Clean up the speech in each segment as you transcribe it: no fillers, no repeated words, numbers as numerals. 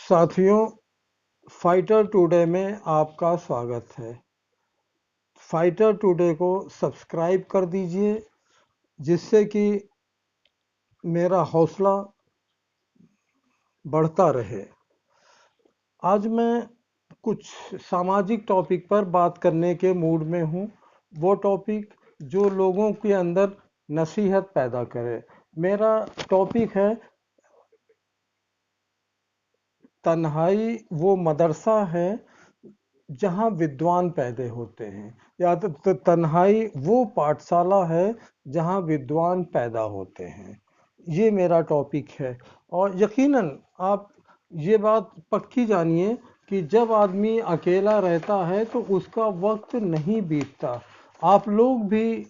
साथियों, fighter today में आपका स्वागत है। फाइटर टुडे को सब्सक्राइब कर दीजिए जिससे कि मेरा हौसला बढ़ता रहे। आज मैं कुछ सामाजिक टॉपिक पर बात करने के मूड में हूँ। वो टॉपिक जो लोगों के अंदर नसीहत पैदा करे। मेरा टॉपिक है तन्हाई वो मदरसा है जहाँ विद्वान पैदा होते हैं, या तो तन्हाई वो पाठशाला है जहाँ विद्वान पैदा होते हैं। ये मेरा टॉपिक है। और यकीनन आप ये बात पक्की जानिए कि जब आदमी अकेला रहता है तो उसका वक्त नहीं बीतता। आप लोग भी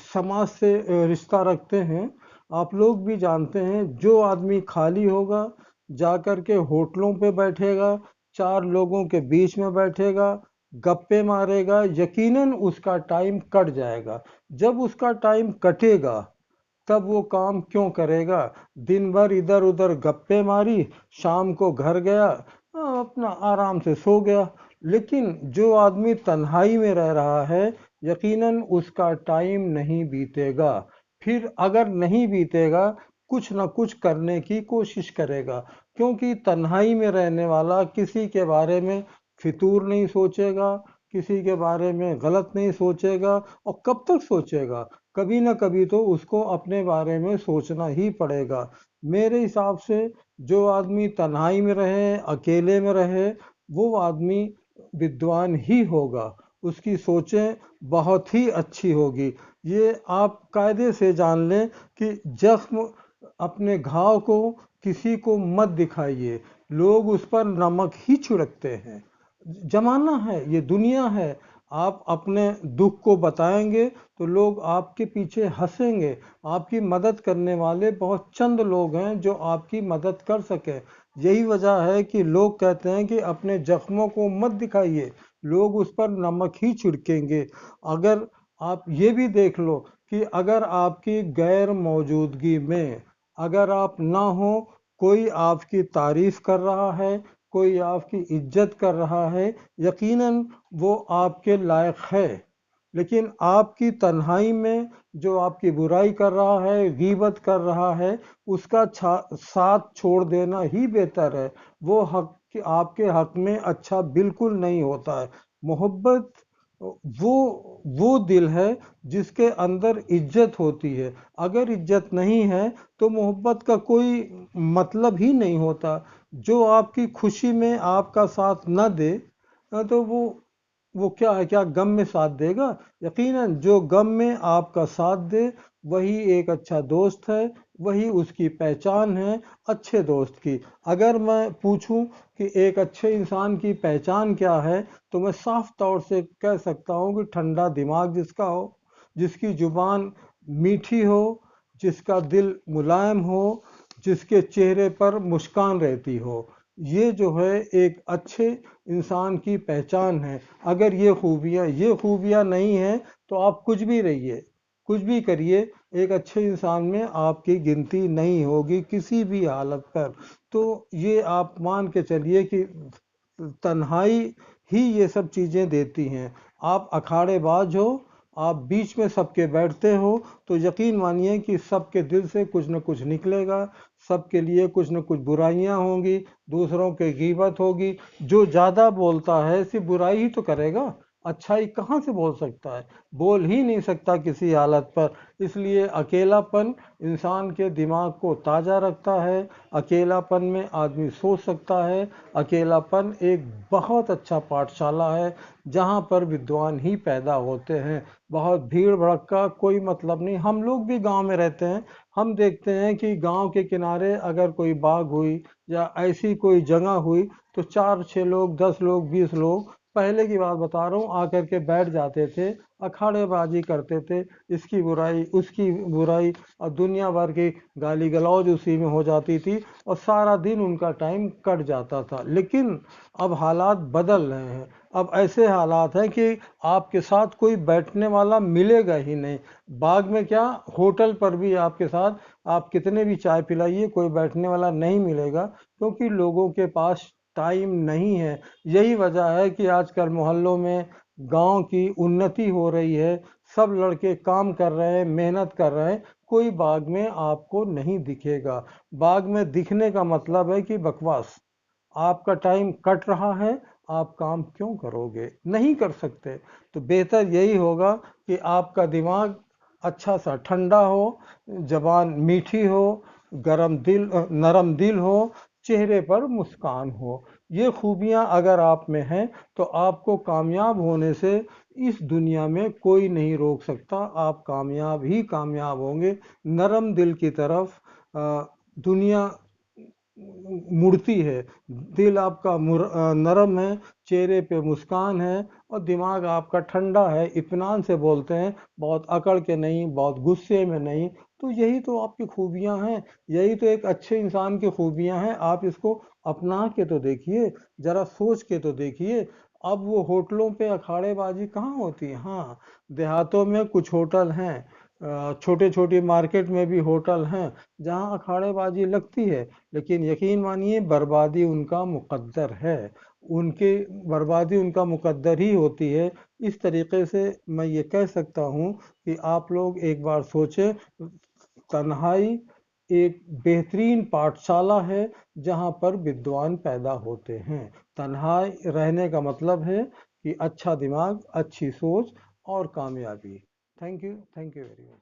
समाज से रिश्ता रखते हैं। आप लोग भी जानते हैं, जो आदमी खाली होगा जाकर के होटलों पे बैठेगा, चार लोगों के बीच में बैठेगा, गप्पे मारेगा, यकीनन उसका टाइम कट जाएगा। जब उसका टाइम कटेगा तब वो काम क्यों करेगा? दिन भर इधर उधर गप्पे मारी, शाम को घर गया, अपना आराम से सो गया। लेकिन जो आदमी तन्हाई में रह रहा है, यकीनन उसका टाइम नहीं बीतेगा। फिर अगर नहीं बीतेगा, कुछ ना कुछ करने की कोशिश करेगा, क्योंकि तन्हाई में रहने वाला किसी के बारे में फितूर नहीं सोचेगा, किसी के बारे में गलत नहीं सोचेगा। और कब तक सोचेगा? कभी ना कभी तो उसको अपने बारे में सोचना ही पड़ेगा। मेरे हिसाब से जो आदमी तन्हाई में रहे, अकेले में रहे, वो आदमी विद्वान ही होगा। उसकी सोचें बहुत ही अच्छी होगी। ये आप कायदे से जान लें कि जख्म, अपने घाव को किसी को मत दिखाइए। लोग उस पर नमक ही छिड़कते हैं। जमाना है, ये दुनिया है। आप अपने दुख को बताएंगे तो लोग आपके पीछे हंसेंगे। आपकी मदद करने वाले बहुत चंद लोग हैं जो आपकी मदद कर सके। यही वजह है कि लोग कहते हैं कि अपने जख्मों को मत दिखाइए, लोग उस पर नमक ही छिड़केंगे। अगर आप ये भी देख लो कि अगर आपकी गैर मौजूदगी में, अगर आप ना हो, कोई आपकी तारीफ कर रहा है, कोई आपकी इज्जत कर रहा है, यकीनन वो आपके लायक है। लेकिन आपकी तन्हाई में जो आपकी बुराई कर रहा है, गीबत कर रहा है, उसका साथ छोड़ देना ही बेहतर है। वो हक आपके हक में अच्छा बिल्कुल नहीं होता है। मोहब्बत वो दिल है जिसके अंदर इज्जत होती है। अगर इज्जत नहीं है तो मोहब्बत का कोई मतलब ही नहीं होता। जो आपकी खुशी में आपका साथ न दे तो वो क्या है, क्या गम में साथ देगा? यकीनन जो गम में आपका साथ दे वही एक अच्छा दोस्त है, वही उसकी पहचान है अच्छे दोस्त की। अगर मैं पूछूं कि एक अच्छे इंसान की पहचान क्या है, तो मैं साफ तौर से कह सकता हूं कि ठंडा दिमाग जिसका हो, जिसकी जुबान मीठी हो, जिसका दिल मुलायम हो, जिसके चेहरे पर मुस्कान रहती हो। ये जो है एक अच्छे इंसान की पहचान है। अगर ये खूबियाँ नहीं हैं तो आप कुछ भी रहिए, कुछ भी करिए, एक अच्छे इंसान में आपकी गिनती नहीं होगी किसी भी हालत पर। तो ये आप मान के चलिए कि तन्हाई ही ये सब चीज़ें देती हैं। आप अखाड़ेबाज हो, आप बीच में सबके बैठते हो, तो यकीन मानिए कि सबके दिल से कुछ न कुछ निकलेगा। सबके लिए कुछ न कुछ बुराइयां होंगी, दूसरों की गीबत होगी। जो ज़्यादा बोलता है सिर्फ बुराई ही तो करेगा, अच्छाई कहाँ से बोल सकता है? बोल ही नहीं सकता किसी हालत पर। इसलिए अकेलापन इंसान के दिमाग को ताज़ा रखता है। अकेलापन में आदमी सोच सकता है। अकेलापन एक बहुत अच्छा पाठशाला है जहाँ पर विद्वान ही पैदा होते हैं। बहुत भीड़ भड़का कोई मतलब नहीं। हम लोग भी गांव में रहते हैं, हम देखते हैं कि गांव के किनारे अगर कोई बाग हुई या ऐसी कोई जगह हुई तो 4-6 लोग, 10 लोग, 20 लोग, पहले की बात बता रहा हूँ, आकर के बैठ जाते थे, अखाड़ेबाजी करते थे, इसकी बुराई उसकी बुराई, और दुनिया भर की गाली गलौज उसी में हो जाती थी और सारा दिन उनका टाइम कट जाता था। लेकिन अब हालात बदल रहे हैं। अब ऐसे हालात हैं कि आपके साथ कोई बैठने वाला मिलेगा ही नहीं। बाग में क्या, होटल पर भी आपके साथ आप कितने भी चाय पिलाइए कोई बैठने वाला नहीं मिलेगा, क्योंकि लोगों के पास टाइम नहीं है। यही वजह है कि आजकल मोहल्लों में गांव की उन्नति हो रही है, सब लड़के काम कर रहे हैं, मेहनत कर रहे हैं, कोई बाग में आपको नहीं दिखेगा। बाग में दिखने का मतलब है कि बकवास। आपका टाइम कट रहा है, आप काम क्यों करोगे? नहीं कर सकते। तो बेहतर यही होगा कि आपका दिमाग अच्छा सा ठंडा हो, जबान मीठी हो, नरम दिल हो, चेहरे पर मुस्कान हो। ये खूबियां अगर आप में हैं तो आपको कामयाब होने से इस दुनिया में कोई नहीं रोक सकता। आप कामयाब ही कामयाब होंगे। नरम दिल की तरफ दुनिया मुड़ती है। दिल आपका नरम है, चेहरे पे मुस्कान है, और दिमाग आपका ठंडा है, इत्मीनान से बोलते हैं, बहुत अकड़ के नहीं, बहुत गुस्से में नहीं। तो यही तो आपकी खूबियां हैं, यही तो एक अच्छे इंसान की खूबियां हैं। आप इसको अपना के तो देखिए, जरा सोच के तो देखिए। अब वो होटलों पे अखाड़ेबाजी कहाँ होती है? हाँ, देहातों में कुछ होटल हैं, छोटे छोटी मार्केट में भी होटल हैं जहाँ अखाड़ेबाजी लगती है, लेकिन यकीन मानिए बर्बादी उनका मुकद्दर है। उनकी बर्बादी उनका मुकद्दर ही होती है। इस तरीके से मैं ये कह सकता हूँ कि आप लोग एक बार सोचें, तन्हाई एक बेहतरीन पाठशाला है जहाँ पर विद्वान पैदा होते हैं। तन्हाई रहने का मतलब है कि अच्छा दिमाग, अच्छी सोच और कामयाबी। Thank you very much.